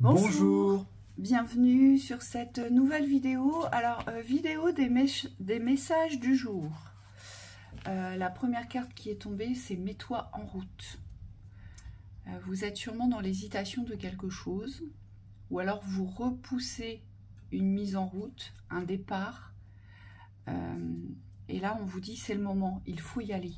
Bonjour, bienvenue sur cette nouvelle vidéo. Alors, vidéo des messages du jour. La première carte qui est tombée, c'est « Mets-toi en route ». Vous êtes sûrement dans l'hésitation de quelque chose, ou alors vous repoussez une mise en route, un départ. Et là, on vous dit, c'est le moment, il faut y aller.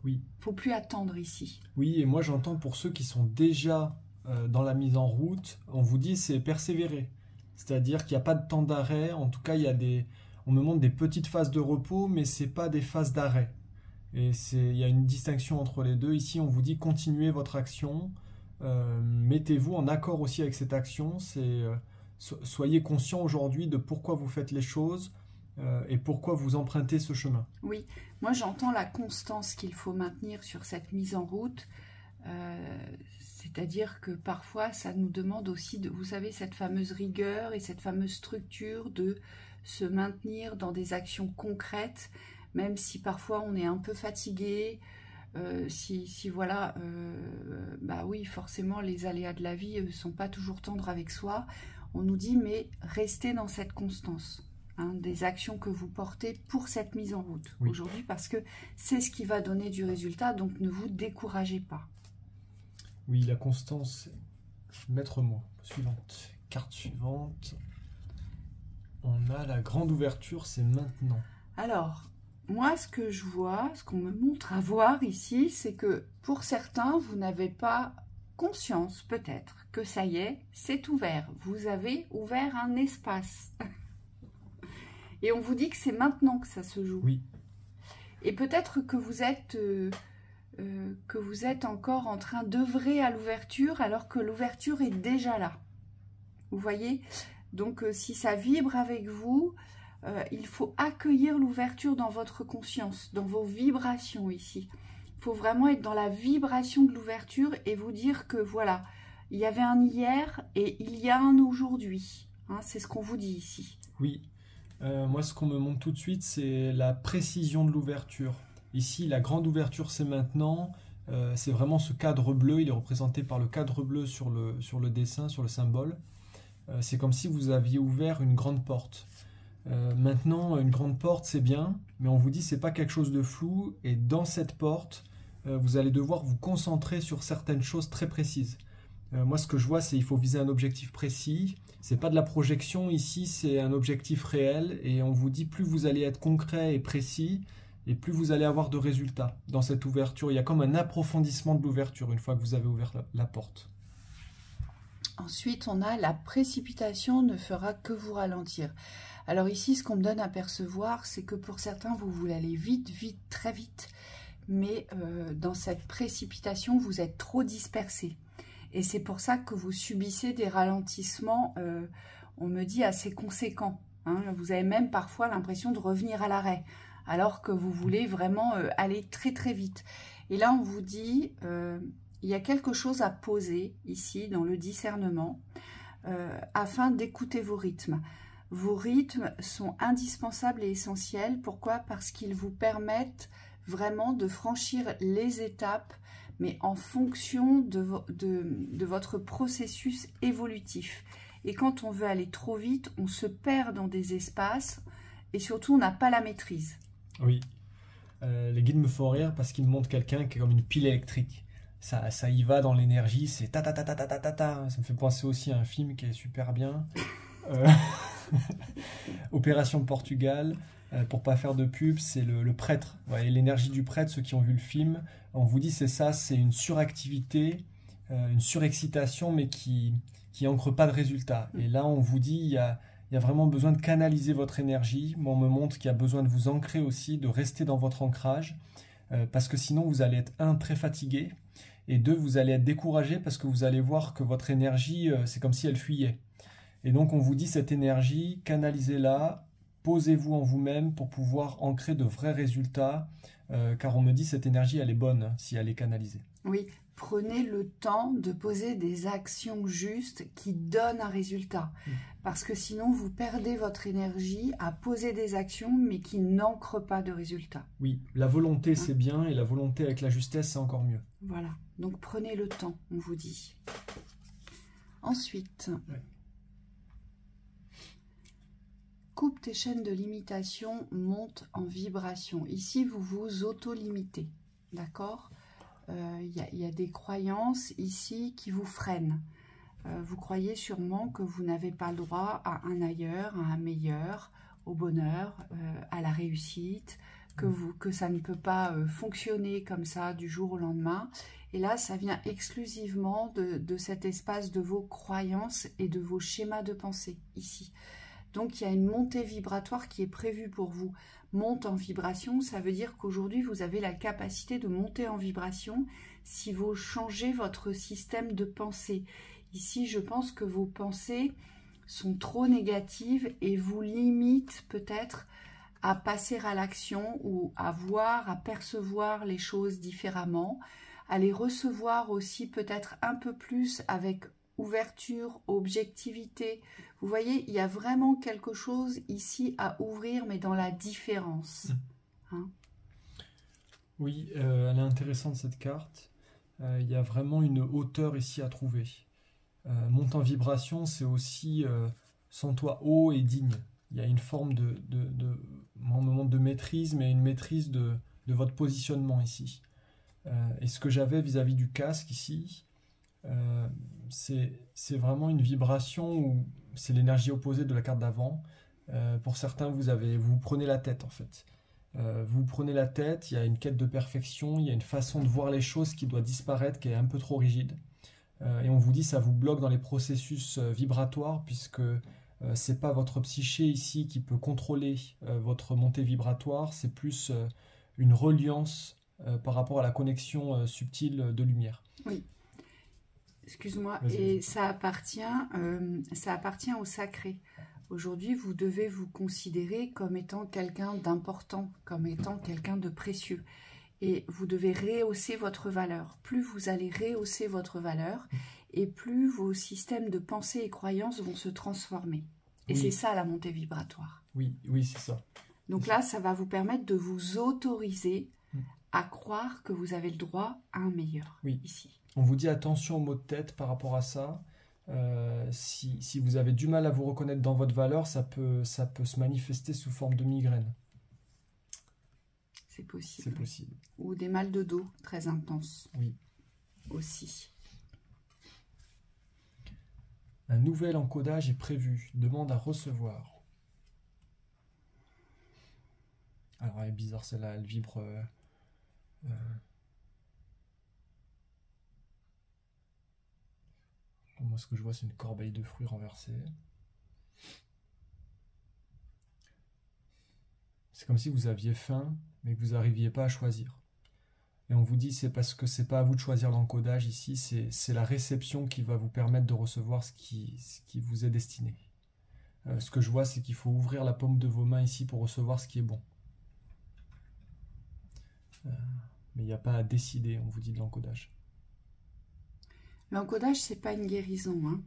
oui. Il ne faut plus attendre ici. Oui, et moi j'entends pour ceux qui sont déjà dans la mise en route, on vous dit c'est persévérer. C'est-à-dire qu'il n'y a pas de temps d'arrêt, en tout cas on me montre des petites phases de repos, mais ce n'est pas des phases d'arrêt. Et il y a une distinction entre les deux. Ici on vous dit continuez votre action, mettez-vous en accord aussi avec cette action, soyez conscient aujourd'hui de pourquoi vous faites les choses et pourquoi vous empruntez ce chemin. Oui, moi j'entends la constance qu'il faut maintenir sur cette mise en route. C'est-à-dire que parfois ça nous demande aussi, vous savez, cette fameuse rigueur et cette fameuse structure de se maintenir dans des actions concrètes, même si parfois on est un peu fatigué, voilà, bah oui, forcément les aléas de la vie ne sont pas toujours tendres avec soi. On nous dit, mais restez dans cette constance. Des actions que vous portez pour cette mise en route aujourd'hui, parce que c'est ce qui va donner du résultat, donc ne vous découragez pas. Oui, la constance, maître mot. Suivante, carte suivante. On a la grande ouverture, c'est maintenant. Alors, moi ce que je vois, ce qu'on me montre à voir ici, c'est que pour certains, vous n'avez pas conscience peut-être que ça y est, c'est ouvert. Vous avez ouvert un espace. Et on vous dit que c'est maintenant que ça se joue. Oui. Et peut-être que vous êtes encore en train d'œuvrer à l'ouverture alors que l'ouverture est déjà là. Vous voyez? Donc si ça vibre avec vous, il faut accueillir l'ouverture dans votre conscience, dans vos vibrations ici. Il faut vraiment être dans la vibration de l'ouverture et vous dire que voilà, il y avait un hier et il y a un aujourd'hui. C'est ce qu'on vous dit ici. Oui. Moi, ce qu'on me montre tout de suite, c'est la précision de l'ouverture. Ici, la grande ouverture, c'est maintenant. C'est vraiment ce cadre bleu. Il est représenté par le cadre bleu sur le dessin, sur le symbole. C'est comme si vous aviez ouvert une grande porte. Maintenant, une grande porte, c'est bien, mais on vous dit c'est pas quelque chose de flou. Et dans cette porte, vous allez devoir vous concentrer sur certaines choses très précises. Moi, ce que je vois, c'est qu'il faut viser un objectif précis. C'est pas de la projection ici, c'est un objectif réel. Et on vous dit, plus vous allez être concret et précis, et plus vous allez avoir de résultats dans cette ouverture. Il y a comme un approfondissement de l'ouverture une fois que vous avez ouvert la porte. Ensuite, on a la précipitation ne fera que vous ralentir. Alors ici, ce qu'on me donne à percevoir, c'est que pour certains, vous voulez aller vite, vite, très vite. Mais dans cette précipitation, vous êtes trop dispersé. Et c'est pour ça que vous subissez des ralentissements, on me dit, assez conséquents. Vous avez même parfois l'impression de revenir à l'arrêt, alors que vous voulez vraiment aller très très vite. Et là, on vous dit, il y a quelque chose à poser ici dans le discernement, afin d'écouter vos rythmes. Vos rythmes sont indispensables et essentiels. Pourquoi? Parce qu'ils vous permettent vraiment de franchir les étapes, mais en fonction de votre processus évolutif. Et quand on veut aller trop vite, on se perd dans des espaces et surtout, on n'a pas la maîtrise. Oui. Les guides me font rire parce qu'ils me montrent quelqu'un qui est comme une pile électrique. Ça y va dans l'énergie, c'est ta ta ta ta ta ta ta ta. Ça me fait penser aussi à un film qui est super bien. Opération Portugal. Pour pas faire de pub, c'est le prêtre. Ouais, l'énergie du prêtre, ceux qui ont vu le film, on vous dit c'est ça, c'est une suractivité, une surexcitation, mais qui ancre pas de résultat. Et là, on vous dit il y a vraiment besoin de canaliser votre énergie. Moi, on me montre qu'il y a besoin de vous ancrer aussi, de rester dans votre ancrage, parce que sinon vous allez être très fatigué, et vous allez être découragé parce que vous allez voir que votre énergie, c'est comme si elle fuyait. Et donc on vous dit cette énergie, canalisez-la. Posez-vous en vous-même pour pouvoir ancrer de vrais résultats, car on me dit cette énergie, elle est bonne si elle est canalisée. Oui, prenez le temps de poser des actions justes qui donnent un résultat. Parce que sinon, vous perdez votre énergie à poser des actions, mais qui n'ancrent pas de résultats. Oui, la volonté, c'est bien, et la volonté avec la justesse, c'est encore mieux. Voilà, donc prenez le temps, on vous dit. Ensuite, Ouais. coupe tes chaînes de limitation, monte en vibration. Ici, vous vous auto-limitez, d'accord? Y a des croyances ici qui vous freinent. Vous croyez sûrement que vous n'avez pas le droit à un ailleurs, à un meilleur, au bonheur, à la réussite, que ça ne peut pas fonctionner comme ça du jour au lendemain. Et là, ça vient exclusivement de cet espace de vos croyances et de vos schémas de pensée, ici. Donc, il y a une montée vibratoire qui est prévue pour vous. Monte en vibration, ça veut dire qu'aujourd'hui, vous avez la capacité de monter en vibration si vous changez votre système de pensée. Ici, je pense que vos pensées sont trop négatives et vous limitent peut-être à passer à l'action ou à voir, à percevoir les choses différemment, à les recevoir aussi peut-être un peu plus avec ouverture, objectivité. Vous voyez, il y a vraiment quelque chose ici à ouvrir, mais dans la différence. Hein? Oui, elle est intéressante cette carte. Il y a vraiment une hauteur ici à trouver. Monte en vibration, c'est aussi sens-toi haut et digne. Il y a une forme un moment de maîtrise, mais une maîtrise de votre positionnement ici. Et ce que j'avais vis-à-vis du casque ici, c'est vraiment une vibration où c'est l'énergie opposée de la carte d'avant. Pour certains, vous prenez la tête en fait. Vous prenez la tête, il y a une quête de perfection, il y a une façon de voir les choses qui doit disparaître, qui est un peu trop rigide. Et on vous dit ça vous bloque dans les processus vibratoires puisque c'est pas votre psyché ici qui peut contrôler votre montée vibratoire, c'est plus une reliance par rapport à la connexion subtile de lumière. Oui. Excuse-moi, et ça appartient au sacré. Aujourd'hui, vous devez vous considérer comme étant quelqu'un d'important, comme étant quelqu'un de précieux. Et vous devez rehausser votre valeur. Plus vous allez rehausser votre valeur, et plus vos systèmes de pensée et croyances vont se transformer. Et oui, c'est ça la montée vibratoire. Oui, oui, c'est ça. Donc là, ça va vous permettre de vous autoriser à croire que vous avez le droit à un meilleur, oui, ici. On vous dit attention aux maux de tête par rapport à ça. Si vous avez du mal à vous reconnaître dans votre valeur, ça peut se manifester sous forme de migraine. C'est possible. C'est possible. Ou des mal de dos très intenses. Oui. Aussi. Un nouvel encodage est prévu. Demande à recevoir. Alors, elle est bizarre celle-là. Elle vibre... Moi, ce que je vois, c'est une corbeille de fruits renversée. C'est comme si vous aviez faim, mais que vous n'arriviez pas à choisir. Et on vous dit, c'est parce que c'est pas à vous de choisir l'encodage ici, c'est la réception qui va vous permettre de recevoir ce qui vous est destiné. Ce que je vois, c'est qu'il faut ouvrir la paume de vos mains ici pour recevoir ce qui est bon. Mais il n'y a pas à décider, on vous dit, de l'encodage. L'encodage, c'est pas une guérison. Hein.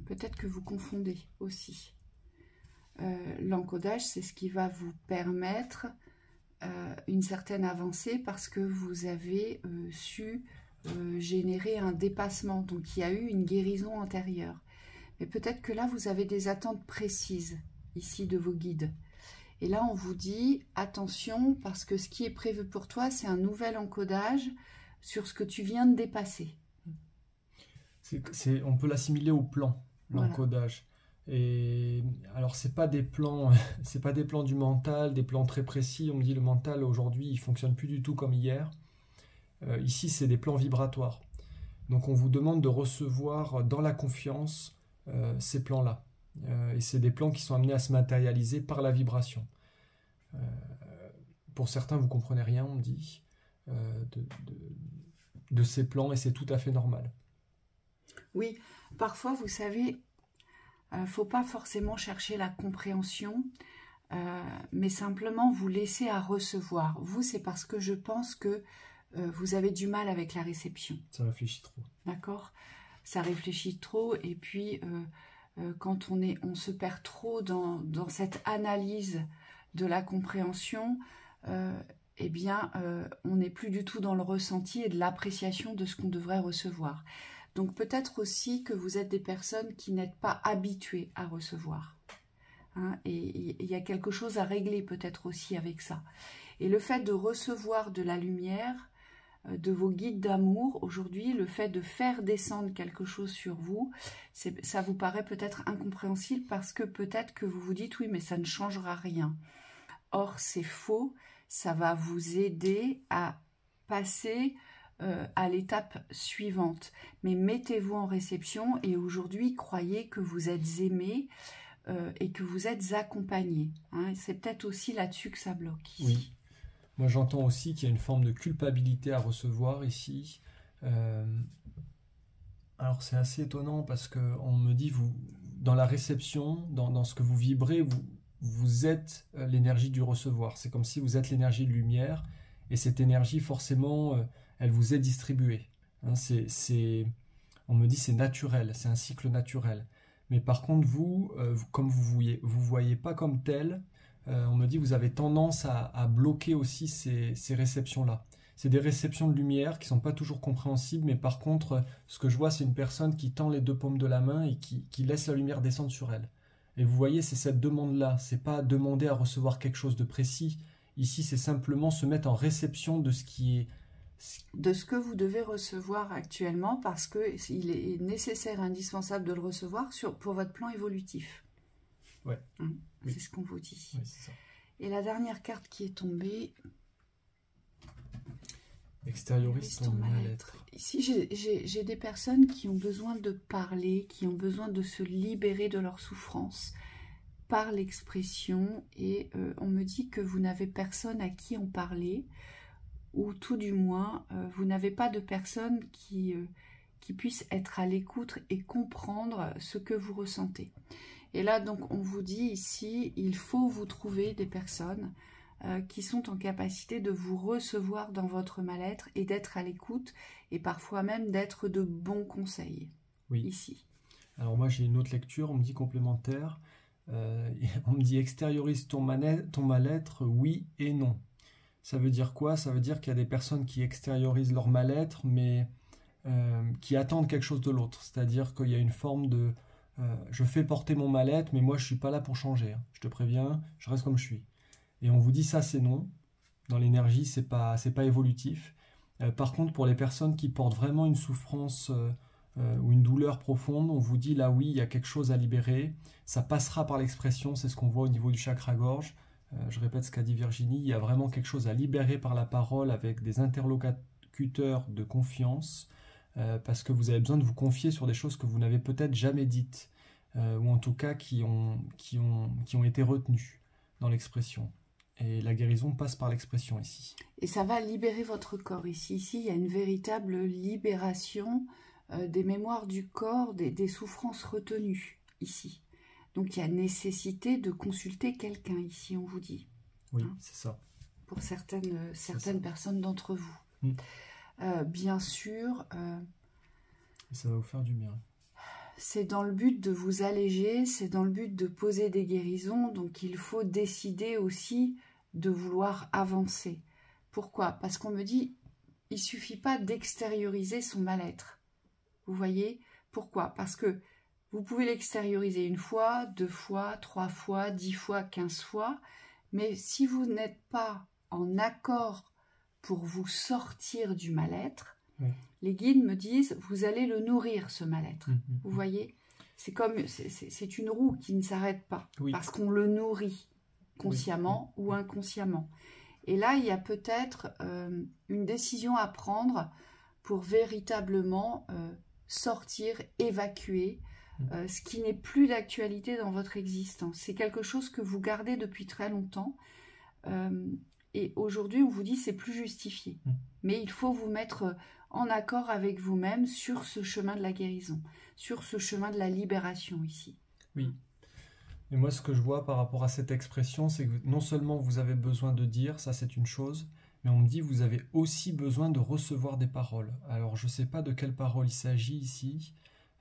Peut-être que vous confondez aussi. L'encodage, c'est ce qui va vous permettre une certaine avancée parce que vous avez su générer un dépassement. Donc, il y a eu une guérison antérieure. Mais peut-être que là, vous avez des attentes précises ici de vos guides. Et là, on vous dit, attention, parce que ce qui est prévu pour toi, c'est un nouvel encodage sur ce que tu viens de dépasser. On peut l'assimiler au plan, l'encodage. Voilà. Et alors, c'est pas des plans du mental, des plans très précis. On me dit le mental aujourd'hui, il fonctionne plus du tout comme hier. Ici, c'est des plans vibratoires. Donc, on vous demande de recevoir dans la confiance ces plans-là. Et c'est des plans qui sont amenés à se matérialiser par la vibration. Pour certains, vous comprenez rien, on me dit. De ces plans et c'est tout à fait normal. Oui, parfois vous savez, faut pas forcément chercher la compréhension, mais simplement vous laisser à recevoir. Vous, c'est parce que je pense que vous avez du mal avec la réception. Ça réfléchit trop. D'accord ? Ça réfléchit trop et puis quand on se perd trop dans cette analyse de la compréhension, eh bien, on n'est plus du tout dans le ressenti et de l'appréciation de ce qu'on devrait recevoir. Donc peut-être aussi que vous êtes des personnes qui n'êtes pas habituées à recevoir. Hein, et il y a quelque chose à régler peut-être aussi avec ça. Et le fait de recevoir de la lumière, de vos guides d'amour, aujourd'hui, le fait de faire descendre quelque chose sur vous, ça vous paraît peut-être incompréhensible parce que peut-être que vous vous dites, oui, mais ça ne changera rien. Or, c'est faux, ça va vous aider à passer à l'étape suivante. Mais mettez-vous en réception et aujourd'hui, croyez que vous êtes aimé et que vous êtes accompagné. Hein. C'est peut-être aussi là-dessus que ça bloque ici. Oui. Moi, j'entends aussi qu'il y a une forme de culpabilité à recevoir ici. Alors, c'est assez étonnant parce qu'on me dit, vous, dans la réception, dans ce que vous vibrez, vous êtes l'énergie du recevoir. C'est comme si vous êtes l'énergie de lumière et cette énergie, forcément, elle vous est distribuée. Hein, on me dit c'est naturel, c'est un cycle naturel. Mais par contre, comme vous voyez pas comme tel, on me dit vous avez tendance à bloquer aussi ces réceptions-là. C'est des réceptions de lumière qui ne sont pas toujours compréhensibles, mais par contre, ce que je vois, c'est une personne qui tend les deux paumes de la main et qui laisse la lumière descendre sur elle. Et vous voyez, c'est cette demande-là. C'est pas demander à recevoir quelque chose de précis. Ici, c'est simplement se mettre en réception de ce qui est... De ce que vous devez recevoir actuellement, parce qu'il est nécessaire, indispensable de le recevoir pour votre plan évolutif. Ouais. Hein, oui. C'est ce qu'on vous dit. Oui, c'est ça. Et la dernière carte qui est tombée... Extériorise ton mal-être. Ici, j'ai des personnes qui ont besoin de parler, qui ont besoin de se libérer de leur souffrance par l'expression. Et on me dit que vous n'avez personne à qui en parler, ou tout du moins, vous n'avez pas de personne qui puisse être à l'écoute et comprendre ce que vous ressentez. Et là, donc, on vous dit ici, il faut vous trouver des personnes qui sont en capacité de vous recevoir dans votre mal-être et d'être à l'écoute et parfois même d'être de bons conseils. Oui. Ici. Alors moi j'ai une autre lecture, on me dit complémentaire, on me dit extériorise ton mal-être, oui et non. Ça veut dire quoi? Ça veut dire qu'il y a des personnes qui extériorisent leur mal-être mais qui attendent quelque chose de l'autre. C'est-à-dire qu'il y a une forme de je fais porter mon mal-être mais moi je suis pas là pour changer. Hein. Je te préviens, je reste comme je suis. Et on vous dit ça c'est non, dans l'énergie c'est pas évolutif. Par contre pour les personnes qui portent vraiment une souffrance ou une douleur profonde, on vous dit là oui il y a quelque chose à libérer, ça passera par l'expression, c'est ce qu'on voit au niveau du chakra-gorge. Je répète ce qu'a dit Virginie, il y a vraiment quelque chose à libérer par la parole avec des interlocuteurs de confiance, parce que vous avez besoin de vous confier sur des choses que vous n'avez peut-être jamais dites, ou en tout cas qui ont été retenues dans l'expression. Et la guérison passe par l'expression ici. Et ça va libérer votre corps ici. Ici, il y a une véritable libération des mémoires du corps, des souffrances retenues ici. Donc, il y a nécessité de consulter quelqu'un ici, on vous dit. Oui, hein, c'est ça. Pour certaines personnes d'entre vous. Bien sûr... Et ça va vous faire du bien. C'est dans le but de vous alléger, c'est dans le but de poser des guérisons, donc il faut décider aussi de vouloir avancer. Pourquoi? Parce qu'on me dit, il ne suffit pas d'extérioriser son mal-être. Vous voyez? Pourquoi? Parce que vous pouvez l'extérioriser 1 fois, 2 fois, 3 fois, 10 fois, 15 fois, mais si vous n'êtes pas en accord pour vous sortir du mal-être, les guides me disent, vous allez le nourrir, ce mal-être. Vous voyez? C'est une roue qui ne s'arrête pas, parce qu'on le nourrit consciemment ou inconsciemment. Et là, il y a peut-être une décision à prendre pour véritablement sortir, évacuer ce qui n'est plus d'actualité dans votre existence. C'est quelque chose que vous gardez depuis très longtemps. Et aujourd'hui, on vous dit c'est plus justifié. Mais il faut vous mettre en accord avec vous-même sur ce chemin de la guérison, sur ce chemin de la libération ici. Oui. Et moi, ce que je vois par rapport à cette expression, c'est que non seulement vous avez besoin de dire, ça c'est une chose, mais on me dit vous avez aussi besoin de recevoir des paroles. Alors, je ne sais pas de quelles paroles il s'agit ici,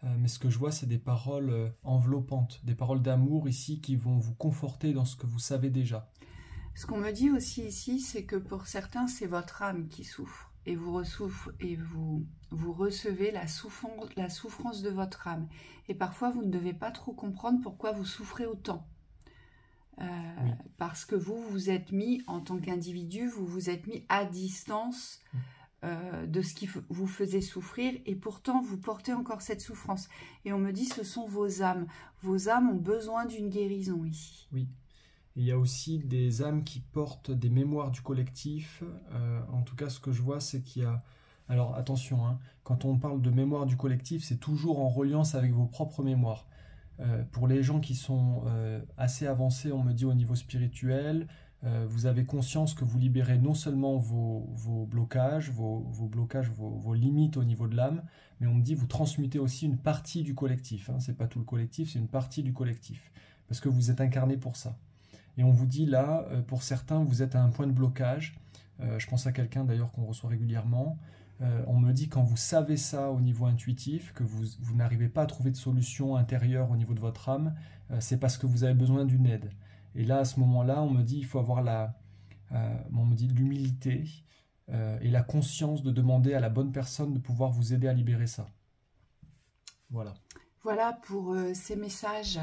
mais ce que je vois, c'est des paroles enveloppantes, des paroles d'amour ici qui vont vous conforter dans ce que vous savez déjà. Ce qu'on me dit aussi ici, c'est que pour certains, c'est votre âme qui souffre. et vous recevez la souffrance de votre âme. Et parfois, vous ne devez pas trop comprendre pourquoi vous souffrez autant. Oui. Parce que vous êtes mis, en tant qu'individu, vous vous êtes mis à distance de ce qui vous faisait souffrir, et pourtant, vous portez encore cette souffrance. Et on me dit, ce sont vos âmes. Vos âmes ont besoin d'une guérison ici. Oui. Et il y a aussi des âmes qui portent des mémoires du collectif. En tout cas, ce que je vois, c'est qu'il y a... Alors attention, hein, quand on parle de mémoire du collectif, c'est toujours en reliance avec vos propres mémoires. Pour les gens qui sont assez avancés, on me dit au niveau spirituel, vous avez conscience que vous libérez non seulement vos blocages, vos limites au niveau de l'âme, mais on me dit vous transmutez aussi une partie du collectif. Hein, c'est pas tout le collectif, c'est une partie du collectif. Parce que vous êtes incarné pour ça. Et on vous dit là, pour certains, vous êtes à un point de blocage. Je pense à quelqu'un d'ailleurs qu'on reçoit régulièrement. On me dit quand vous savez ça au niveau intuitif, que vous n'arrivez pas à trouver de solution intérieure au niveau de votre âme, c'est parce que vous avez besoin d'une aide. Et là, à ce moment-là, on me dit il faut avoir on me dit l'humilité et la conscience de demander à la bonne personne de pouvoir vous aider à libérer ça. Voilà. Voilà pour ces messages.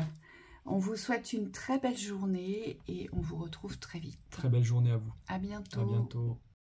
On vous souhaite une très belle journée et on vous retrouve très vite. Très belle journée à vous. À bientôt. À bientôt.